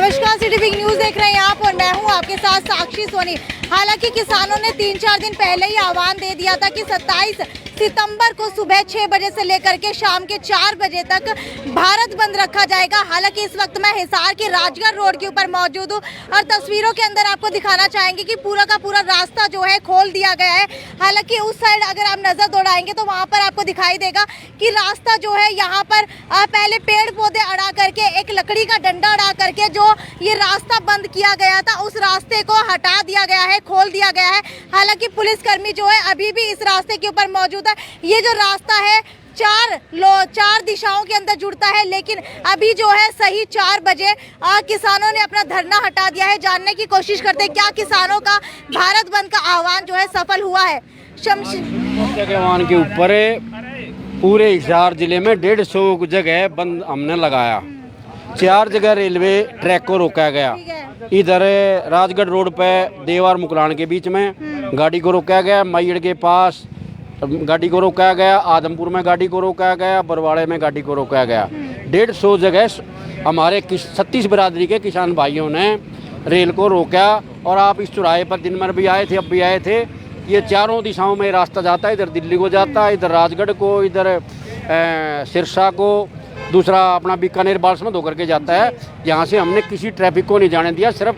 नमस्कार, city big news देख रहे हैं आप और मैं हूं आपके साथ साक्षी सोनी। हालांकि किसानों ने 3-4 दिन पहले ही आह्वान दे दिया था कि 27 सितंबर को सुबह 6 बजे से लेकर के शाम के 4 बजे तक भारत बंद रखा जाएगा। हालांकि इस वक्त मैं हिसार के राजगढ़ रोड के ऊपर मौजूद हूं और तस्वीरों के अंदर आपको दिखाना चाहेंगे कि पूरा का पूरा रास्ता जो है खोल दिया गया है। हालांकि उस साइड अगर आप नजर दौड़ाएंगे तो वहां पर आपको दिखाई देगा कि रास्ता जो है यहाँ पर पहले पेड़ पौधे अड़ा करके एक लकड़ी का डंडा अड़ा करके जो ये रास्ता बंद किया गया था उस रास्ते को हटा दिया गया है, खोल दिया गया है। हालांकि पुलिसकर्मी जो है अभी भी इस रास्ते के ऊपर मौजूद है। ये जो रास्ता है चार दिशाओं के अंदर जुड़ता है, लेकिन अभी जो है सही 4 बजे किसानों ने अपना धरना हटा दिया है। जानने की कोशिश करते हैं क्या किसानों का भारत बंद का आह्वान जो है सफल हुआ है। के आह्वान के ऊपर पूरे हिसार जिले में 150 जगह बंद हमने लगाया। 4 जगह रेलवे ट्रैक को रोका गया। इधर राजगढ़ रोड पे देवार मुकलान के बीच में गाड़ी को रोका गया, मैयड़ के पास गाड़ी को रोका गया, आदमपुर में गाड़ी को रोका गया, बरवाड़े में गाड़ी को रोका गया। 150 जगह हमारे 36 बिरादरी के किसान भाइयों ने रेल को रोका। और आप इस चौराहे पर दिन भर भी आए थे, अब भी आए थे। ये चारों दिशाओं में रास्ता जाता है, इधर दिल्ली को जाता है, इधर राजगढ़ को, इधर सिरसा को, दूसरा अपना बीकानेर बालसमंद होकर के जाता है। यहाँ से हमने किसी ट्रैफिक को नहीं जाने दिया। सिर्फ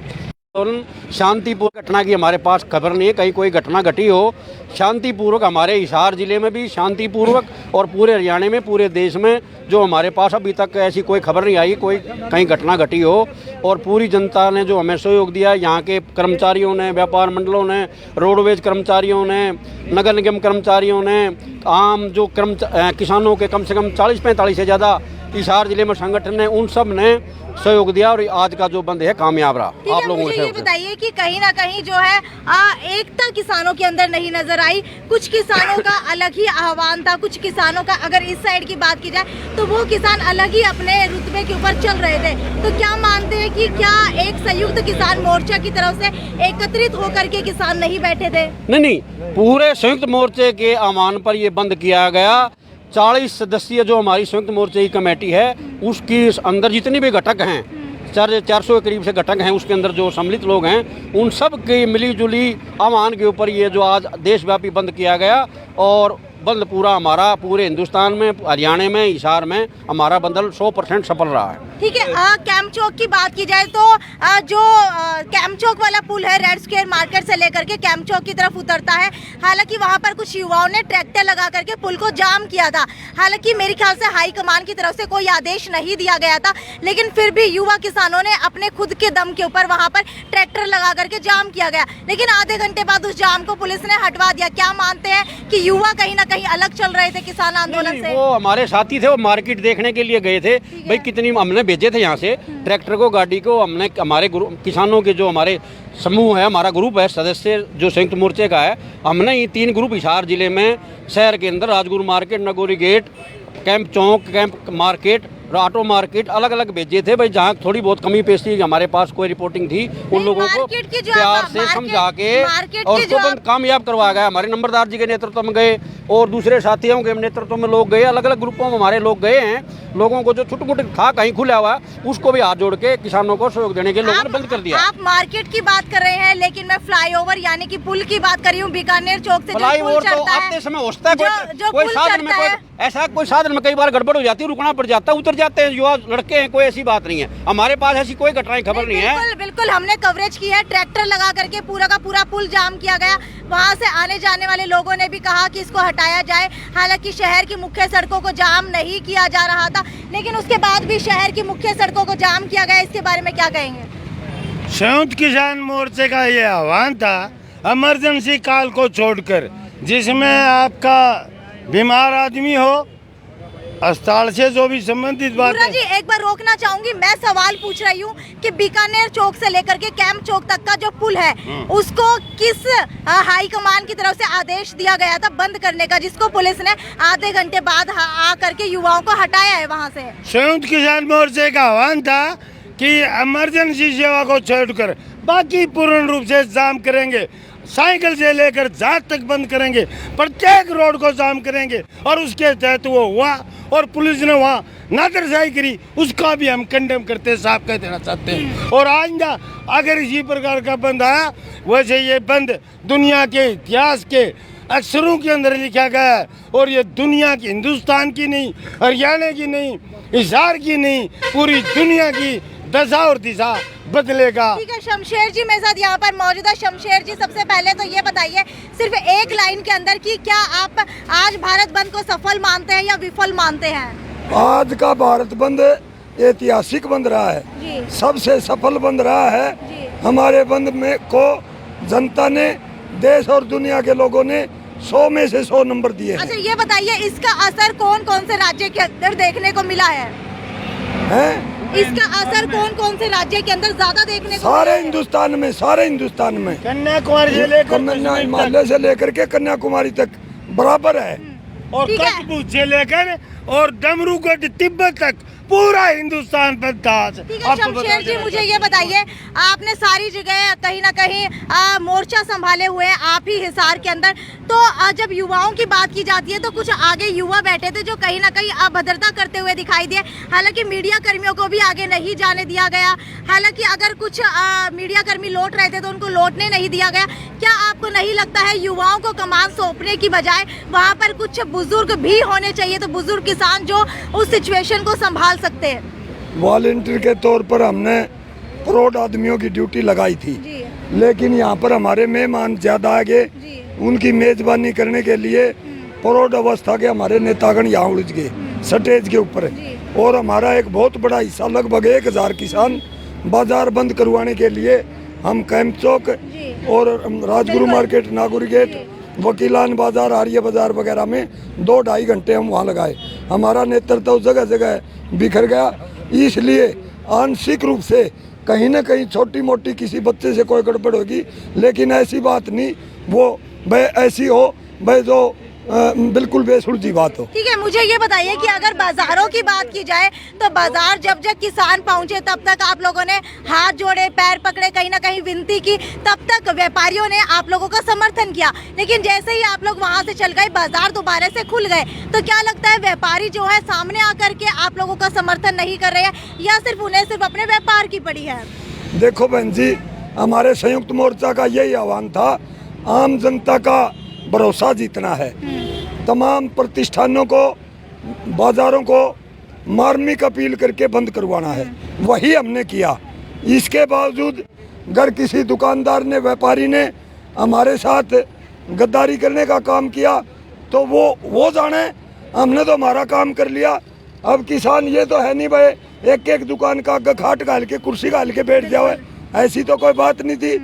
शांतिपूर्ण घटना की हमारे पास खबर नहीं है, कहीं कोई घटना घटी हो। शांतिपूर्वक हमारे हिसार जिले में भी शांतिपूर्वक और पूरे हरियाणा में, पूरे देश में जो हमारे पास अभी तक ऐसी कोई खबर नहीं आई कोई कहीं घटना घटी हो। और पूरी जनता ने जो हमें सहयोग दिया, यहाँ के कर्मचारियों ने, व्यापार मंडलों ने, रोडवेज कर्मचारियों ने, नगर निगम कर्मचारियों ने, आम जो किसानों के कम से कम 40-45 से ज़्यादा हिसार जिले में संगठन ने, उन सब ने सहयोग दिया और आज का जो बंद है कामयाब रहा। आप लोगों से बताइए कि कहीं ना कहीं जो है एकता किसानों के अंदर नहीं नजर आई। कुछ किसानों का अलग ही आह्वान था, कुछ किसानों का अगर इस साइड की बात की जाए तो वो किसान अलग ही अपने रुतबे के ऊपर चल रहे थे। तो क्या मानते हैं कि क्या एक संयुक्त किसान मोर्चा की तरफ से एकत्रित होकर के किसान नहीं बैठे थे? नहीं, पूरे संयुक्त मोर्चे के आह्वान पर यह बंद किया गया। 40 सदस्यीय जो हमारी संयुक्त मोर्चे की कमेटी है उसकी अंदर जितने भी घटक हैं, 400 के करीब से घटक हैं, उसके अंदर जो सम्मिलित लोग हैं, उन सब की मिलीजुली आह्वान के ऊपर ये जो आज देशव्यापी बंद किया गया। और बंद पूरा हमारा पूरे हिंदुस्तान में, हरियाणा में, हिसार में हमारा बंद 100% सफल रहा है। ठीक है, कैंप चौक की बात की जाए तो जो कैंप चौक वाला पुल है रेड स्क्वायर मार्केट से लेकर के कैंप चौक की तरफ उतरता है। हालांकि वहां पर कुछ युवाओं ने ट्रैक्टर लगा करके पुल को जाम किया था। हालांकि मेरे ख्याल से हाई कमान की तरफ से कोई आदेश नहीं दिया गया था, लेकिन फिर भी युवा किसानों ने अपने खुद के दम के ऊपर वहां पर ट्रैक्टर लगा करके जाम किया गया। लेकिन आधे घंटे बाद उस जाम को पुलिस ने हटवा दिया। क्या मानते हैं कि युवा कहीं ना कहीं अलग चल रहे थे किसान आंदोलन से? वो हमारे साथी थे, वो मार्केट देखने के लिए गए थे। भाई कितनी हमने भेजे थे यहाँ से ट्रैक्टर को, गाड़ी को। हमने हमारे किसानों के जो हमारे समूह है, हमारा ग्रुप है सदस्य जो संयुक्त मोर्चे का है, हमने ये 3 ग्रुप हिसार जिले में शहर के अंदर Rajguru market, Nagori gate, camp chowk, camp market, auto market अलग अलग भेजे थे। भाई जहाँ थोड़ी बहुत कमी पेशी हमारे पास कोई रिपोर्टिंग थी, उन लोगों को प्यार से समझा के और उसको बंद कामयाब करवाया गया। हमारे नंबरदार जी के नेतृत्व में गए और दूसरे साथियों के नेतृत्व में लोग गए, अलग अलग ग्रुपों में हमारे लोग गए हैं। लोगों को जो छुट था कहीं खुला हुआ, उसको भी हाथ जोड़ के किसानों को सहयोग देने के लोगों ने बंद कर दिया। आप मार्केट की बात कर रहे हैं, लेकिन मैं फ्लाईओवर यानी कि पुल की बात कर रही हूँ। बीकानेर चौक से फ्लाईओवर तो आते समय होता है, कोई साधन में ऐसा कोई साधन में कई बार गड़बड़ हो जाती है, रुकना पड़ जाता है, उतर जाते हैं युवा लड़के हैं। कोई ऐसी बात नहीं है, हमारे पास ऐसी कोई घटनाएं खबर नहीं है। बिल्कुल हमने कवरेज की है। ट्रैक्टर लगा करके पूरा का पूरा पुल जाम किया गया। वहां से आने जाने वाले लोगों ने भी कहा कि इसको हटाया जाए। हालांकि शहर की मुख्य सड़कों को जाम नहीं किया जा रहा था, लेकिन उसके बाद भी शहर की मुख्य सड़कों को जाम किया गया। इसके बारे में क्या कहेंगे? संयुक्त किसान मोर्चे का ये आह्वान था इमरजेंसी काल को छोड़कर, जिसमें आपका बीमार आदमी हो, अस्पताल से जो भी संबंधित बात है। जी एक बार रोकना चाहूंगी, मैं सवाल पूछ रही हूँ कि बीकानेर चौक से लेकर के कैंप चौक तक का जो पुल है उसको किस हाई कमान की तरफ से आदेश दिया गया था बंद करने का, जिसको पुलिस ने आधे घंटे बाद आ करके युवाओं को हटाया है वहाँ से? संयुक्त किसान मोर्चे का आह्वान था कि इमरजेंसी सेवा को छोड़कर बाकी पूर्ण रूप से जाम करेंगे। साइकिल से लेकर जहाज तक बंद करेंगे, प्रत्येक रोड को जाम करेंगे। और उसके तहत वो हुआ और पुलिस ने वहाँ नादरसाई करी, उसका भी हम कंडेम करते साफ कह देना चाहते हैं। और आइंदा अगर इसी प्रकार का बंद आया, वैसे ये बंद दुनिया के इतिहास के अक्षरों के अंदर लिखा गया है, और ये दुनिया की, हिंदुस्तान की नहीं, हरियाणा की नहीं, हिसार की नहीं, पूरी दुनिया की दशा और दिशा बदलेगा। ठीक है शमशेर जी मेरे साथ यहाँ पर मौजूद है। शमशेर जी, सबसे पहले तो ये बताइए सिर्फ एक लाइन के अंदर कि क्या आप आज भारत बंद को सफल मानते हैं या विफल मानते हैं? आज का भारत बंद ऐतिहासिक बंद रहा है जी। सबसे सफल बंद रहा है जी। हमारे बंद में को जनता ने, देश और दुनिया के लोगों ने 100 में से 100 नंबर दिए हैं। अच्छा ये बताइए इसका असर कौन कौन से राज्य के अंदर देखने को मिला है? इसका असर कौन कौन से राज्य के अंदर ज्यादा देखने को सारे मिला है? हिंदुस्तान में, सारे हिंदुस्तान में, कन्याकुमारी से लेकर हिमालय से लेकर के कन्याकुमारी तक बराबर है। और ठीक है। कठपुतली से लेकर और डमरूगढ़ तिब्बत तक पूरा हिंदुस्तान पर था। ठीक है शमशेर जी, मुझे ये बताइए आपने सारी जगह कहीं ना कहीं मोर्चा संभाले हुए हैं, आप ही हिसार के अंदर, तो जब युवाओं की बात की जाती है तो कुछ आगे युवा बैठे थे जो कहीं ना कहीं अभद्रता करते हुए दिखाई दिए। हालांकि मीडिया कर्मियों को भी आगे नहीं जाने दिया गया, हालांकि अगर कुछ मीडिया कर्मी लौट रहे थे तो उनको लौटने नहीं दिया गया। क्या आपको नहीं लगता है युवाओं को कमान सौंपने की बजाय वहाँ पर कुछ बुजुर्ग भी होने चाहिए, तो बुजुर्ग किसान जो उस सिचुएशन को संभाल सकते हैं? वॉलंटियर के तौर पर हमने करोड़ आदमियों की ड्यूटी लगाई थी जी। लेकिन यहाँ पर हमारे मेहमान ज्यादा आ गए, उनकी मेजबानी करने के लिए करोड़ अवस्था के हमारे नेतागण यहाँ उलझ गए स्टेज के ऊपर। और हमारा एक बहुत बड़ा हिस्सा, लगभग 1000 किसान बाजार बंद करवाने के लिए हम कैंप चौक और राजगुरु मार्केट, नागुरी गेट, वकीलान बाजार, आर्य बाजार वगैरह में 2-2.5 घंटे हम वहाँ लगाए। हमारा नेतृत्व जगह जगह बिखर गया, इसलिए आंशिक रूप से कहीं ना कहीं छोटी मोटी किसी बच्चे से कोई गड़बड़ होगी, लेकिन ऐसी बात नहीं वो भाई ऐसी हो भाई जो बिल्कुल बेसुलझी बात हो। ठीक है, मुझे ये बताइए कि अगर बाजारों की बात की जाए तो बाजार जब जब किसान पहुंचे तब तक आप लोगों ने हाथ जोड़े, पैर पकड़े, कहीं ना कहीं विनती की, तब तक व्यापारियों ने आप लोगों का समर्थन किया। लेकिन जैसे ही आप लोग वहां से चल गए, बाजार दोबारा से खुल गए, तो क्या लगता है व्यापारी जो है सामने आकर के आप लोगों का समर्थन नहीं कर रहे हैं या सिर्फ उन्हें सिर्फ अपने व्यापार की पड़ी है? देखो बहन जी, हमारे संयुक्त मोर्चा का यही आह्वान था, आम जनता का भरोसा जीतना है। तमाम प्रतिष्ठानों को, बाजारों को मार्मिक अपील करके बंद करवाना है, वही हमने किया। इसके बावजूद अगर किसी दुकानदार ने, व्यापारी ने हमारे साथ गद्दारी करने का काम किया तो वो जाने, हमने तो हमारा काम कर लिया। अब किसान ये तो है नहीं भाई एक एक दुकान का खाट घाल के, कुर्सी घाल के बैठ जाओ, ऐसी तो कोई बात नहीं थी।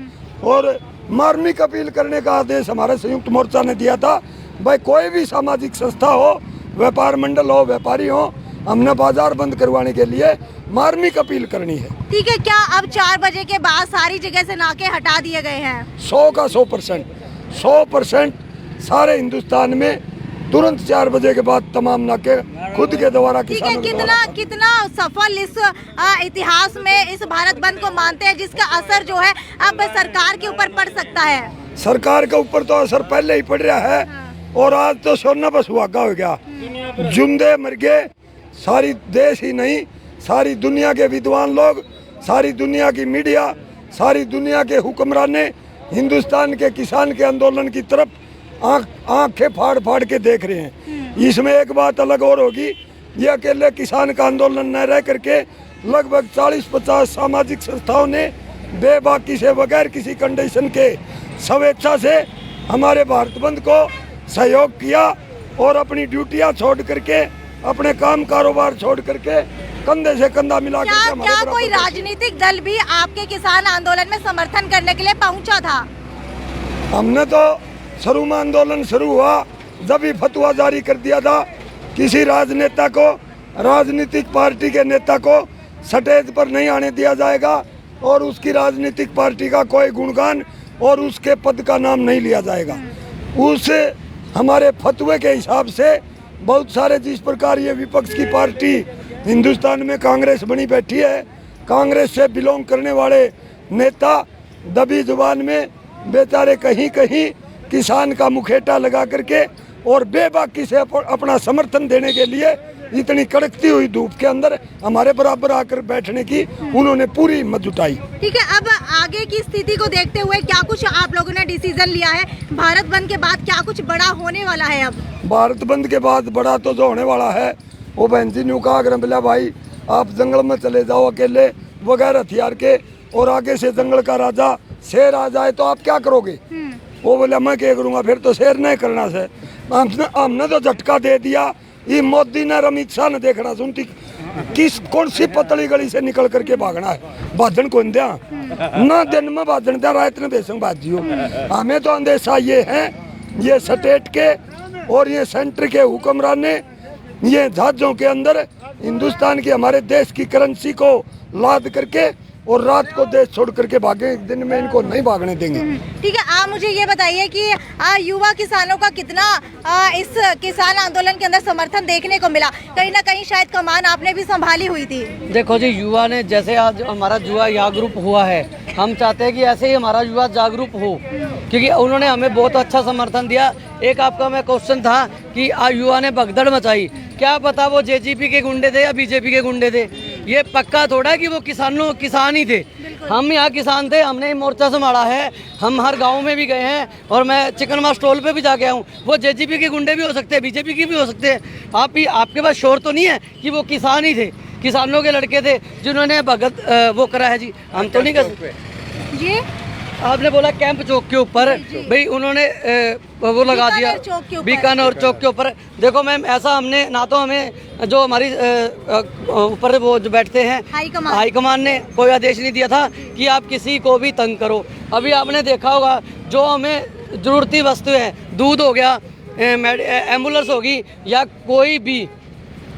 और मार्मिक अपील करने का आदेश हमारे संयुक्त मोर्चा ने दिया था, भाई कोई भी सामाजिक संस्था हो, व्यापार मंडल हो, व्यापारी हो, हमने बाजार बंद करवाने के लिए मार्मिक अपील करनी है। ठीक है, क्या अब 4 बजे के बाद सारी जगह से नाके हटा दिए गए हैं? 100 का 100% सारे हिंदुस्तान में तुरंत 4 बजे के बाद तमाम नाके खुद के द्वारा ठीक है, कितना सफल इस इतिहास में इस भारत बंद को मानते हैं जिसका असर जो है अब सरकार के ऊपर पड़ सकता है? सरकार के ऊपर तो असर पहले ही पड़ रहा है। और आज तो सोना पर सुहागा हो गया, जुंदे मर गए। सारी देश ही नहीं, सारी दुनिया के विद्वान लोग, सारी दुनिया की मीडिया, सारी दुनिया के हुक्मरान ने हिंदुस्तान के किसान के आंदोलन की तरफ आंखें फाड़ फाड़ के देख रहे हैं। इसमें एक बात अलग और होगी, ये अकेले किसान का आंदोलन न रह करके लगभग 40-50 सामाजिक संस्थाओं ने बेबाकी से, बगैर किसी कंडीशन के, स्वेच्छा से हमारे भारत बंद को सहयोग किया और अपनी ड्यूटियां छोड़ करके, अपने काम कारोबार छोड़ करके कंधे से कंधा मिला करके क्या कोई राजनीतिक दल भी आपके किसान आंदोलन में समर्थन करने के लिए पहुंचा था? हमने तो शुरू में आंदोलन शुरू हुआ जब ही फतवा जारी कर दिया था, किसी राजनेता को, राजनीतिक पार्टी के नेता को स्टेज पर नहीं आने दिया जाएगा और उसकी राजनीतिक पार्टी का कोई गुणगान और उसके पद का नाम नहीं लिया जाएगा। उस हमारे फतवे के हिसाब से बहुत सारे, जिस प्रकार ये विपक्ष की पार्टी हिंदुस्तान में कांग्रेस बनी बैठी है, कांग्रेस से बिलोंग करने वाले नेता दबी जुबान में बेचारे कहीं कहीं किसान का मुखेटा लगा करके और बेबाकी से अपना समर्थन देने के लिए इतनी कड़कती हुई धूप के अंदर हमारे बराबर आकर बैठने की उन्होंने पूरी हिम्मत जुटाई। ठीक है, अब आगे की स्थिति को देखते हुए क्या कुछ आप लोगों ने डिसीजन लिया है? भारत बंद के बाद क्या कुछ बड़ा होने वाला है? अब भारत बंद के बाद बड़ा तो जो होने वाला है वो बहन जी ने कहा, अगर बिला भाई आप जंगल में चले जाओ अकेले बगैर हथियार के और आगे से जंगल का राजा शेर आ जाए तो आप क्या करोगे? वो बोला मैं क्या करूँगा, फिर तो शेर नहीं करना से। हमने तो झटका दे दिया। ये मोदी ने अमित शाह ने देखना सुनती किस कौन सी पतली गली से निकल करके भागना है। भाजन कौन दिया ना दिन में भाजन दिया रात में बेसंग बाजी हो। हमें तो अंदेशा ये है, ये स्टेट के और ये सेंटर के हुक्मरान ने ये जहाजों के अंदर हिंदुस्तान की हमारे देश की करेंसी को लाद करके और रात को देश छोड़ करके भागे, दिन में इनको नहीं भागने देंगे। ठीक है, आप मुझे ये बताइए कि युवा किसानों का कितना इस किसान आंदोलन के अंदर समर्थन देखने को मिला? कहीं ना कहीं शायद कमान आपने भी संभाली हुई थी। देखो जी, युवा ने जैसे आज हमारा युवा जागरूक हुआ है, हम चाहते हैं कि ऐसे ही हमारा युवा जागरूक हो, क्योंकि उन्होंने हमें बहुत अच्छा समर्थन दिया। एक आपका मैं क्वेश्चन था कि युवा ने भगदड़ मचाई, क्या पता वो जेजेपी के गुंडे थे या बीजेपी के गुंडे थे, ये पक्का थोड़ा कि वो किसान ही थे। हम यहाँ किसान थे, हमने मोर्चा संभाला है, हम हर गांव में भी गए हैं और मैं चिकन मार स्टॉल पे भी जाके आया हूँ। वो जेजेपी के गुंडे भी हो सकते हैं, बीजेपी की भी हो सकते हैं। आपके पास शोर तो नहीं है कि वो किसान ही थे, किसानों के लड़के थे जिन्होंने भगत वो करा है जी। हम तो नहीं कर सकते जी। आपने बोला कैंप चौक के ऊपर, भाई उन्होंने वो लगा दिया बीकानेर चौक के ऊपर। देखो मैम, ऐसा हमने ना तो हमें जो हमारी ऊपर वो जो बैठते हैं हाईकमान ने कोई आदेश नहीं दिया था कि आप किसी को भी तंग करो। अभी आपने देखा होगा जो हमें ज़रूरती वस्तु है, दूध हो गया, एम्बुलेंस होगी या कोई भी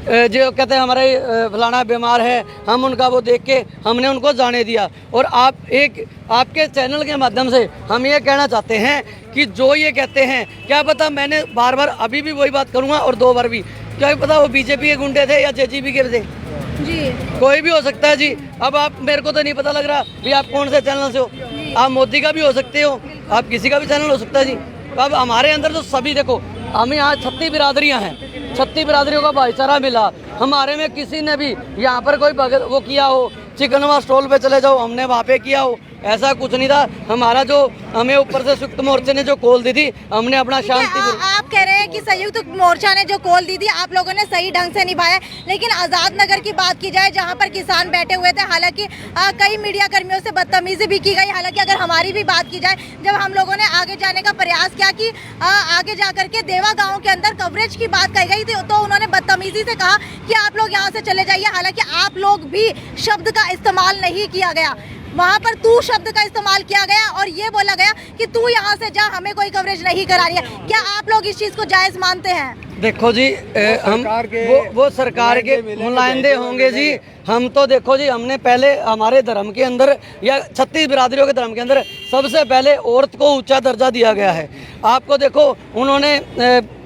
जो कहते हैं हमारे फलाना बीमार है, हम उनका वो देख के हमने उनको जाने दिया। और आपके चैनल के माध्यम से हम ये कहना चाहते हैं कि जो ये कहते हैं, क्या पता मैंने बार बार अभी भी वही बात करूँगा और 2 बार भी, क्या पता वो बीजेपी के गुंडे थे या जेजेपी के थे जी, कोई भी हो सकता है जी। अब आप मेरे को तो नहीं पता लग रहा भी आप कौन से चैनल से हो, आप मोदी का भी हो सकते हो, आप किसी का भी चैनल हो सकता है जी। अब हमारे अंदर तो सभी, देखो हमें यहाँ 36 बिरादरियाँ हैं, 36 बिरादरियों का भाईचारा मिला। हमारे में किसी ने भी यहाँ पर कोई वो किया हो, चिकन मार स्टॉल पे चले जाओ हमने वहाँ पे किया हो, ऐसा कुछ नहीं था। हमारा जो हमें ऊपर से संयुक्त मोर्चे ने जो कॉल दी थी, हमने अपना शांति। आप कह रहे हैं कि संयुक्त मोर्चा ने जो कॉल दी थी आप लोगों ने सही ढंग से निभाया, लेकिन आजाद नगर की बात की जाए जहां पर किसान बैठे हुए थे, हालांकि कई मीडिया कर्मियों से बदतमीजी भी की गई। हालांकि अगर हमारी भी बात की जाए, जब हम लोगों ने आगे जाने का प्रयास किया कि आगे जा करके देवा गाँव के अंदर कवरेज की बात कही गई थी, तो उन्होंने बदतमीजी से कहा कि आप लोग यहाँ से चले जाइए। हालांकि आप लोग भी शब्द का इस्तेमाल नहीं किया गया, वहाँ पर तू शब्द का इस्तेमाल किया गया और ये बोला गया कि तू यहाँ से जा, हमें कोई कवरेज नहीं करानी है। क्या आप लोग इस चीज को जायज मानते हैं? देखो जी, हम वो सरकार के नुमाइंदे होंगे जी। हम तो देखो जी, हमने पहले हमारे धर्म के अंदर या 36 बिरादरियों के धर्म के अंदर सबसे पहले औरत को ऊंचा दर्जा दिया गया है। आपको देखो उन्होंने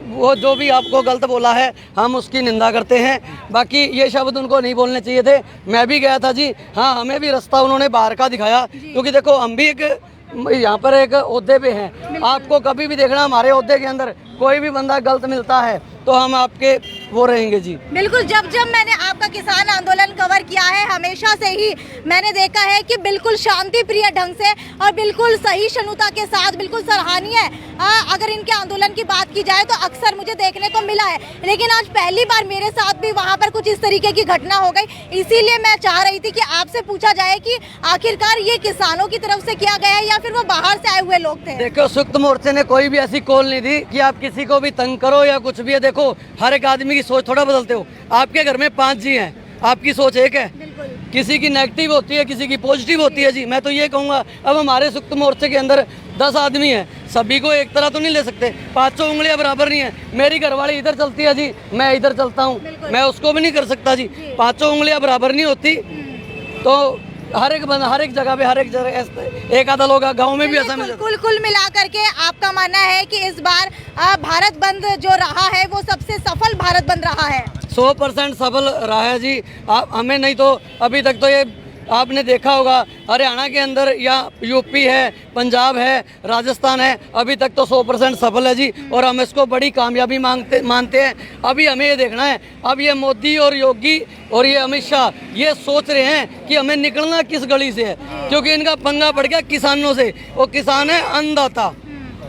वो जो भी आपको गलत बोला है हम उसकी निंदा करते हैं, बाकी ये शब्द उनको नहीं बोलने चाहिए थे। मैं भी गया था जी, हाँ हमें भी रास्ता उन्होंने बाहर का दिखाया, क्योंकि देखो हम भी एक यहाँ पर एक ओहदे पे हैं। आपको कभी भी देखना हमारे ओहदे के अंदर कोई भी बंदा गलत मिलता है तो हम आपके वो रहेंगे जी। बिल्कुल, जब मैंने आपका किसान आंदोलन कवर किया है, हमेशा से ही मैंने देखा है कि बिल्कुल शांति प्रिय ढंग से और बिल्कुल सहिष्णुता के साथ, बिल्कुल सराहनीय है। अगर इनके आंदोलन की बात की जाए तो अक्सर मुझे देखने को मिला है, लेकिन आज पहली बार मेरे साथ भी वहाँ पर कुछ इस तरीके की घटना हो गई। इसीलिए मैं चाह रही थी कि आपसे पूछा जाए कि आखिरकार ये किसानों की तरफ से किया गया है या फिर वो बाहर से आए हुए लोग थे? देखो, संयुक्त मोर्चे ने कोई भी ऐसी कॉल नहीं दी कि आप किसी को भी तंग करो या कुछ भी है। देखो हर एक आदमी की सोच थोड़ा बदलते हो। आपके घर में 5 जी हैं, आपकी सोच एक है, किसी की नेगेटिव होती है, किसी की पॉजिटिव होती है जी। मैं तो ये कहूँगा, अब हमारे संयुक्त मोर्चे के अंदर 10 आदमी हैं, सभी को एक तरह तो नहीं ले सकते, 500 उंगलियां बराबर नहीं है। मेरी घरवाली इधर चलती है जी, मैं इधर चलता हूँ, मैं उसको भी नहीं कर सकता जी। 500 उंगलियां बराबर नहीं होती, तो हर एक जगह पे हर एक जगह एक आधा लोग गाँव में भी ऐसा मिलता। कुल मिला करके आपका मानना है कि इस बार भारत बंद जो रहा है वो सबसे सफल भारत बंद रहा है? 100% सफल रहा है जी। हमें नहीं तो अभी तक तो ये आपने देखा होगा हरियाणा के अंदर या यूपी है, पंजाब है, राजस्थान है, अभी तक तो 100% सफल है जी, और हम इसको बड़ी कामयाबी मानते हैं। अभी हमें ये देखना है, अब ये मोदी और योगी और ये अमित शाह ये सोच रहे हैं कि हमें निकलना किस गली से है, क्योंकि इनका पंगा पड़ गया किसानों से, और किसान है अन्नदाता,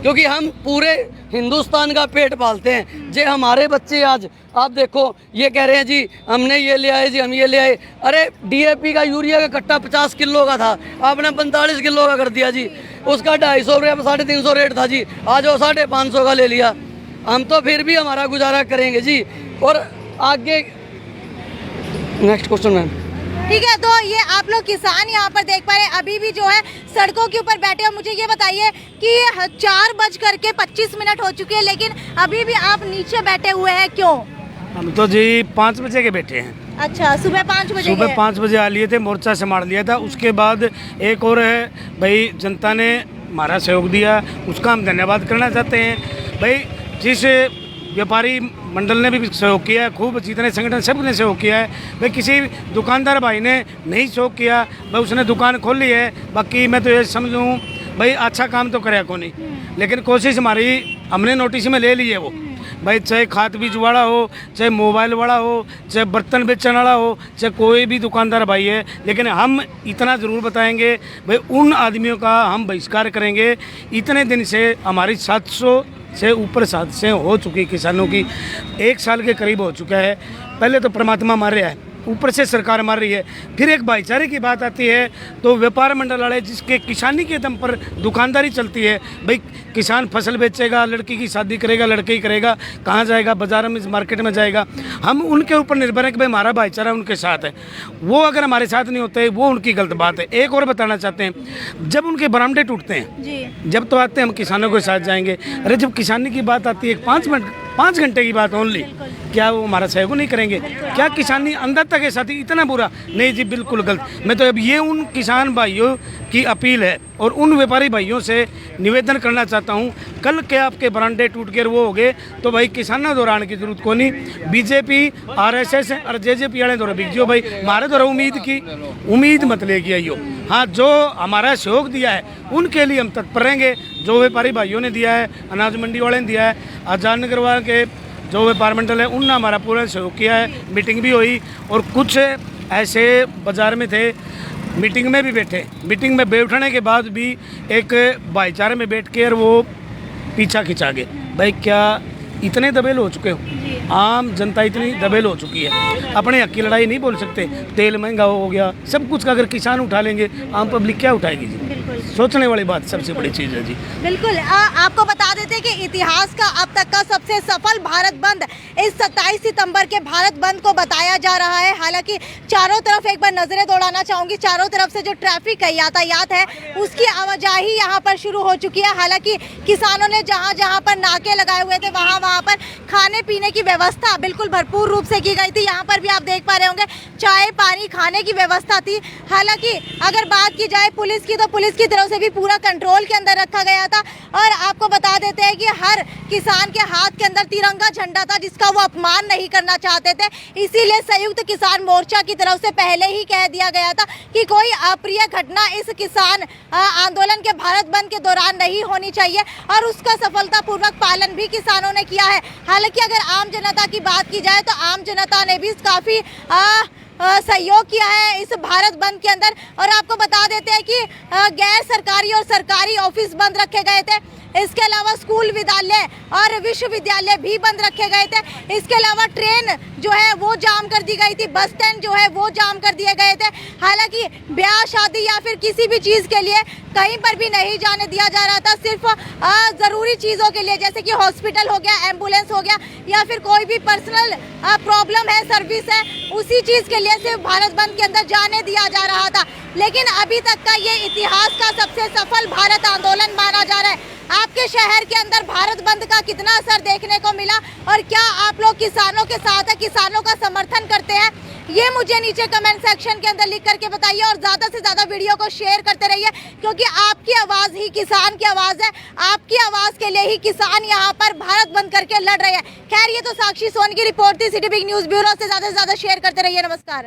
क्योंकि हम पूरे हिंदुस्तान का पेट पालते हैं। जे हमारे बच्चे आज आप देखो ये कह रहे हैं जी हमने ये ले आए जी, हम ये ले आए। अरे डीएपी का यूरिया का कट्टा 50 किलो का था, आपने 45 किलो का कर दिया जी। उसका 250 रुपये 350 रेट था जी, आज वो 550 का ले लिया। हम तो फिर भी हमारा गुजारा करेंगे जी। और आगे नेक्स्ट क्वेश्चन मैम। ठीक है, तो ये आप लोग किसान यहाँ पर देख पा रहे हैं, अभी भी जो है सड़कों के ऊपर बैठे हो। मुझे ये बताइए कि 4:25 हो चुके हैं, लेकिन अभी भी आप नीचे बैठे हुए हैं, क्यों? हम तो जी 5 बजे के बैठे हैं। अच्छा, सुबह 5 बजे? सुबह 5 बजे आ लिए थे, मोर्चा संभाल लिया था। उसके बाद एक और है भाई, जनता ने हमारा सहयोग दिया, उसका हम धन्यवाद करना चाहते हैं। भाई जिस व्यापारी मंडल ने भी सहयोग किया है, खूब जितने संगठन सब ने सहयोग किया है। भाई किसी दुकानदार भाई ने नहीं सहयोग किया, भाई उसने दुकान खोल ली है। बाकी मैं तो ये समझूँ भाई अच्छा काम तो करे को नहीं, लेकिन कोशिश हमारी हमने नोटिस में ले ली है वो। भाई चाहे खाद बीज वाला हो, चाहे मोबाइल वाला हो, चाहे बर्तन बेचने वाला हो, चाहे कोई भी दुकानदार भाई है, लेकिन हम इतना ज़रूर बताएंगे भाई उन आदमियों का हम बहिष्कार करेंगे। इतने दिन से हमारी 700 से ऊपर हादसे हो चुकी किसानों की, 1 साल के करीब हो चुका है। पहले तो परमात्मा मार रहा है, ऊपर से सरकार मार रही है, फिर एक भाईचारे की बात आती है तो व्यापार मंडल वाले जिसके किसानी के दम पर दुकानदारी चलती है। भाई किसान फसल बेचेगा, लड़की की शादी करेगा, लड़के ही करेगा, कहाँ जाएगा? बाजार में, मार्केट में जाएगा। हम उनके ऊपर निर्भर है कि भाई हमारा भाईचारा उनके साथ है। वो अगर हमारे साथ नहीं होते वो उनकी गलत बात है। एक और बताना चाहते हैं, जब उनके बरामदे टूटते हैं जी, जब तो आते हैं हम किसानों के साथ जाएंगे। अरे जब किसानी की बात आती है 5 घंटे की बात ओनली, क्या वो हमारा सहयोग नहीं करेंगे? क्या किसानी अन्नदाता के साथ इतना बुरा? नहीं जी, बिल्कुल गलत। मैं तो अब ये उन किसान भाइयों की अपील है और उन व्यापारी भाइयों से निवेदन करना चाहता हूँ, कल के आपके बरांडे टूट कर वो हो गए तो भाई किसाना दौरान की जरूरत को नहीं। बीजेपी, RSS और JJP वाले दौरा बिक जो भाई हमारे द्वारा उम्मीद मत लेगी आइयो। हाँ, जो हमारा सहयोग दिया है उनके लिए हम तत्पर रहेंगे। जो व्यापारी भाइयों ने दिया है, अनाज मंडी वाले ने दिया है, आजाद नगर वाले के जो व्यापार मंडल है उनने हमारा पूरा सहयोग किया है। मीटिंग भी हुई और कुछ ऐसे बाज़ार में थे, मीटिंग में भी बैठे, मीटिंग में बैठने के बाद भी एक भाईचारे में बैठ कर वो पीछा खिंचा गए। भाई क्या इतने दबेल हो चुके हो? आम जनता इतनी दबेल हो चुकी है, अपने हक की लड़ाई नहीं बोल सकते। तेल महंगा हो गया, सब कुछ का अगर किसान उठा लेंगे आम पब्लिक क्या उठाएगी जी? सोचने वाली बात सबसे बड़ी चीज़ है जी। बिल्कुल। आपको बता देते हैं कि इतिहास का अब तक का सबसे सफल भारत बंद इस 27 सितंबर के भारत बंद को बताया जा रहा है। हालांकि चारों तरफ एक बार नजरें दौड़ाना चाहूंगी, चारों तरफ से जो ट्रैफिक है, यातायात है, उसकी आवाजाही यहाँ पर शुरू हो चुकी है। हालांकि किसानों ने जहाँ जहाँ पर नाके लगाए हुए थे वहाँ पर खाने पीने की व्यवस्था बिल्कुल भरपूर रूप से की गई थी। यहाँ पर भी आप देख पा रहे होंगे चाय पानी खाने की व्यवस्था थी। हालांकि अगर बात की जाए पुलिस की, तो पुलिस की तरफ से भी पूरा कंट्रोल के अंदर रखा गया था। और आपको बता देते हैं कि हर किसान के हाथ के अंदर तिरंगा झंडा था जिसका वो अपमान नहीं करना चाहते थे। इसीलिए संयुक्त किसान मोर्चा की तरफ से पहले ही कह दिया गया था कि कोई अप्रिय घटना इस किसान आंदोलन के भारत बंद के दौरान नहीं होनी चाहिए, और उसका सफलतापूर्वक पालन भी किसानों ने किया है। हालांकि अगर आम जनता की बात की जाए तो आम जनता ने भी काफ़ी सहयोग किया है इस भारत बंद के अंदर। और आपको बता देते हैं कि गैर सरकारी और सरकारी ऑफिस बंद रखे गए थे। इसके अलावा स्कूल, विद्यालय और विश्वविद्यालय भी बंद रखे गए थे। इसके अलावा ट्रेन जो है वो जाम कर दी गई थी, बस स्टैंड जो है वो जाम कर दिए गए थे। हालांकि ब्याह शादी या फिर किसी भी चीज़ के लिए कहीं पर भी नहीं जाने दिया जा रहा था। सिर्फ ज़रूरी चीज़ों के लिए, जैसे कि हॉस्पिटल हो गया, एम्बुलेंस हो गया, या फिर कोई भी पर्सनल प्रॉब्लम है, सर्विस है, उसी चीज़ के लिए सिर्फ भारत बंद के अंदर जाने दिया जा रहा था। लेकिन अभी तक का ये इतिहास का सबसे सफल भारत आंदोलन माना जा रहा है। आपके शहर के अंदर भारत बंद का कितना असर देखने को मिला, और क्या आप लोग किसानों के साथ है, किसानों का समर्थन करते हैं? ये मुझे नीचे कमेंट सेक्शन के अंदर लिख करके बताइए, और ज़्यादा से ज़्यादा वीडियो को शेयर करते रहिए, क्योंकि आपकी आवाज़ ही किसान की आवाज़ है। आपकी आवाज़ के लिए ही किसान यहाँ पर भारत बंद करके लड़ रहे हैं। खैर, ये तो साक्षी सोनी की रिपोर्ट थी सिटी बिग न्यूज़ ब्यूरो से। ज़्यादा शेयर करते रहिए। नमस्कार।